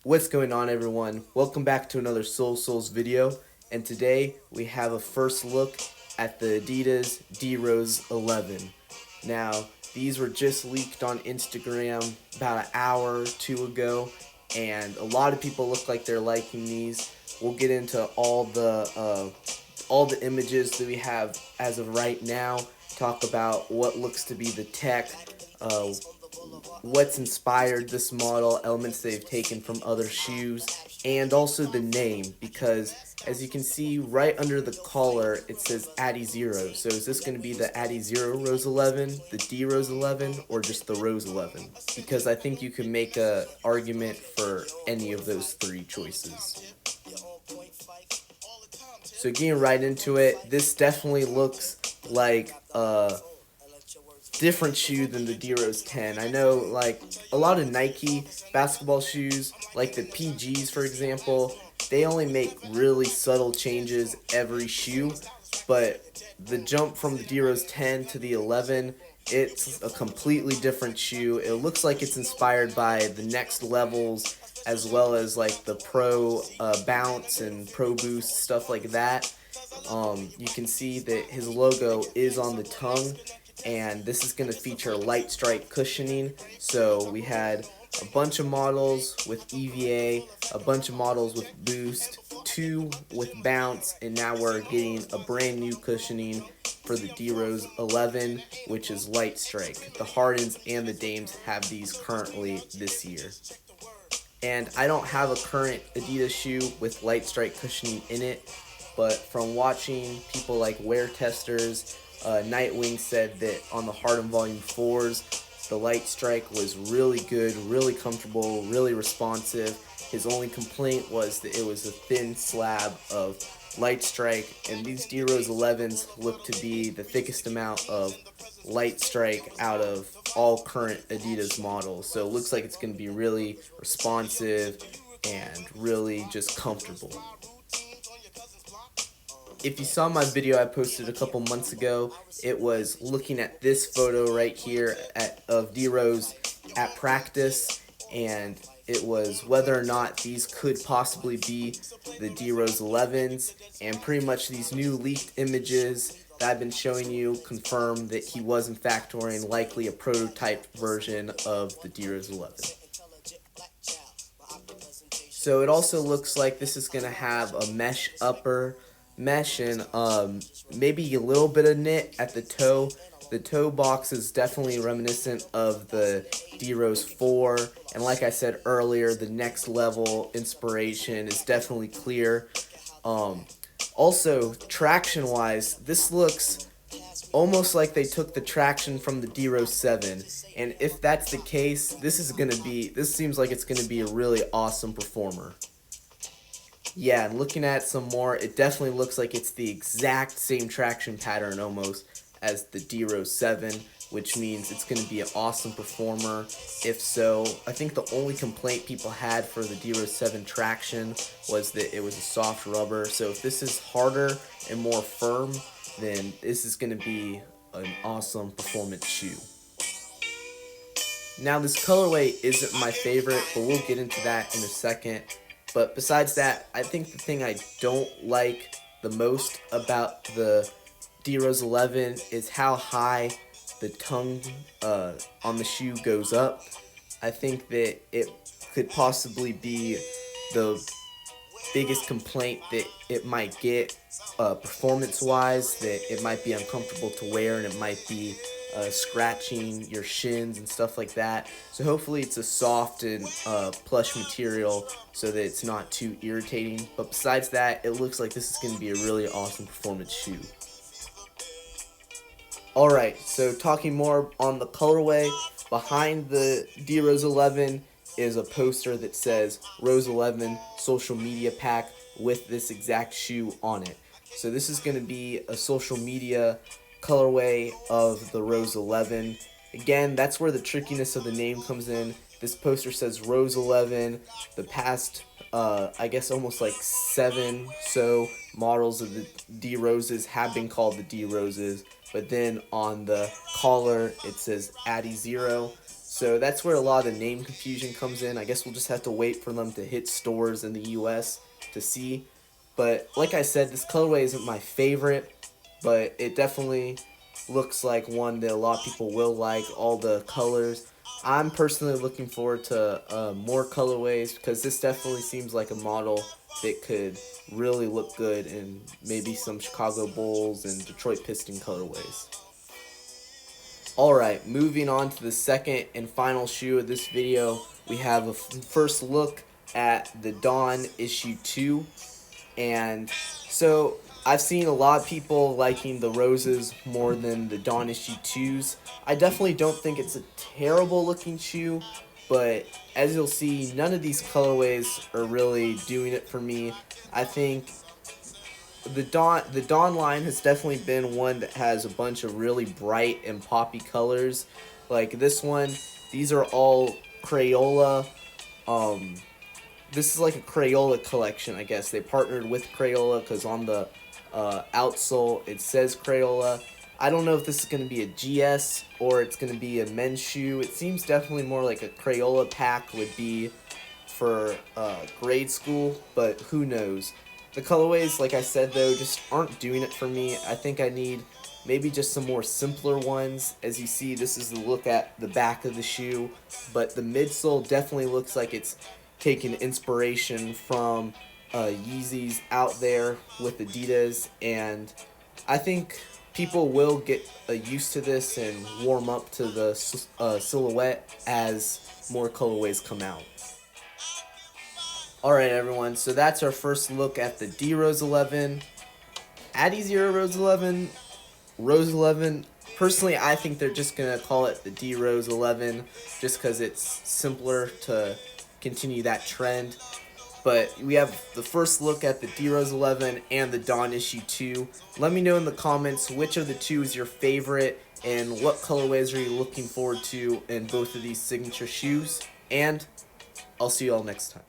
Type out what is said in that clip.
What's going on, everyone? Welcome back to another Soul Souls video, and today we have a first look at the Adidas D-Rose 11. Now, these were just leaked on Instagram about an hour or two ago, and a lot of people look like they're liking these. We'll get into all the images that we have as of right now, talk about what looks to be the tech, uh, what's inspired this model, elements they've taken from other shoes, and also the name, because as you can see right under the collar it says Addy Zero. So is this going to be the Addy Zero Rose 11, the D Rose 11, or just the Rose 11? Because I think you can make a argument for any of those three choices. So getting right into it, this definitely looks like a different shoe than the D-Rose 10. I know, like, a lot of Nike basketball shoes, like the PGs for example, they only make really subtle changes every shoe, but the jump from the D-Rose 10 to the 11, it's a completely different shoe. It looks like it's inspired by the next levels, as well as like the Pro Bounce and Pro Boost, stuff like that. You can see that his logo is on the tongue, and this is going to feature light strike cushioning. So we had a bunch of models with EVA, a bunch of models with boost, two with bounce, and now we're getting a brand new cushioning for the D-Rose 11, which is light strike. The Hardens and the Dames have these currently this year. And I don't have a current Adidas shoe with light strike cushioning in it, but from watching people like wear testers, Nightwing said that on the Harden Volume 4s, the light strike was really good, really comfortable, really responsive. His only complaint was that it was a thin slab of light strike, and these D-Rose 11s look to be the thickest amount of light strike out of all current Adidas models. So it looks like it's going to be really responsive and really just comfortable. If you saw my video I posted a couple months ago, it was looking at this photo right here of D-Rose at practice, and it was whether or not these could possibly be the D-Rose 11s, and pretty much these new leaked images that I've been showing you confirm that he was in fact wearing likely a prototype version of the D-Rose 11. So it also looks like this is going to have a mesh upper, mesh, and maybe a little bit of knit at the toe. The toe box is definitely reminiscent of the D-Rose 4, and like I said earlier, the next level inspiration is definitely clear. Also, traction wise, this looks almost like they took the traction from the D-Rose 7, and if that's the case, this seems like it's gonna be a really awesome performer. Yeah, and looking at some more, it definitely looks like it's the exact same traction pattern almost as the D-Rose 7, which means it's going to be an awesome performer. If so, I think the only complaint people had for the D-Rose 7 traction was that it was a soft rubber. So if this is harder and more firm, then this is going to be an awesome performance shoe. Now, this colorway isn't my favorite, but we'll get into that in a second. But besides that, I think the thing I don't like the most about the D-Rose 11 is how high the tongue on the shoe goes up. I think that it could possibly be the biggest complaint that it might get performance-wise, that it might be uncomfortable to wear and it might be scratching your shins and stuff like that. So hopefully it's a soft and plush material so that it's not too irritating. But besides that, it looks like this is going to be a really awesome performance shoe. Alright, so talking more on the colorway, behind the D-Rose 11 is a poster that says Rose 11 social media pack with this exact shoe on it. So this is going to be a social media colorway of the Rose 11. Again, that's where the trickiness of the name comes in. This poster says Rose 11. The past, I guess almost like 7 models of the D-Roses have been called the D-Roses. But then on the collar it says Addy Zero. So that's where a lot of the name confusion comes in. I guess we'll just have to wait for them to hit stores in the US to see. But like I said, this colorway isn't my favorite, but it definitely looks like one that a lot of people will like, all the colors. I'm personally looking forward to more colorways because this definitely seems like a model that could really look good in maybe some Chicago Bulls and Detroit Piston colorways. Alright, moving on to the second and final shoe of this video, we have a first look at the D.O.N issue 2. And so I've seen a lot of people liking the roses more than the D.O.N issue 2s. I definitely don't think it's a terrible looking shoe, but as you'll see, none of these colorways are really doing it for me. I think the D.O.N line has definitely been one that has a bunch of really bright and poppy colors. Like this one, these are all Crayola. This is like a Crayola collection, I guess. They partnered with Crayola because on the outsole it says Crayola. I don't know if this is going to be a GS or it's going to be a men's shoe. It seems definitely more like a Crayola pack would be for grade school, but who knows. The colorways, like I said though, just aren't doing it for me. I think I need maybe just some more simpler ones. As you see, this is the look at the back of the shoe, but the midsole definitely looks like it's taken inspiration from Yeezys out there with Adidas, and I think people will get used to this and warm up to the silhouette as more colorways come out. Alright everyone, so that's our first look at the D Rose 11, Addy Zero Rose 11, Rose 11. Personally, I think they're just going to call it the D Rose 11 just because it's simpler to continue that trend. But we have the first look at the D Rose 11 and the D.O.N issue 2. Let me know in the comments which of the two is your favorite and what colorways are you looking forward to in both of these signature shoes. And I'll see you all next time.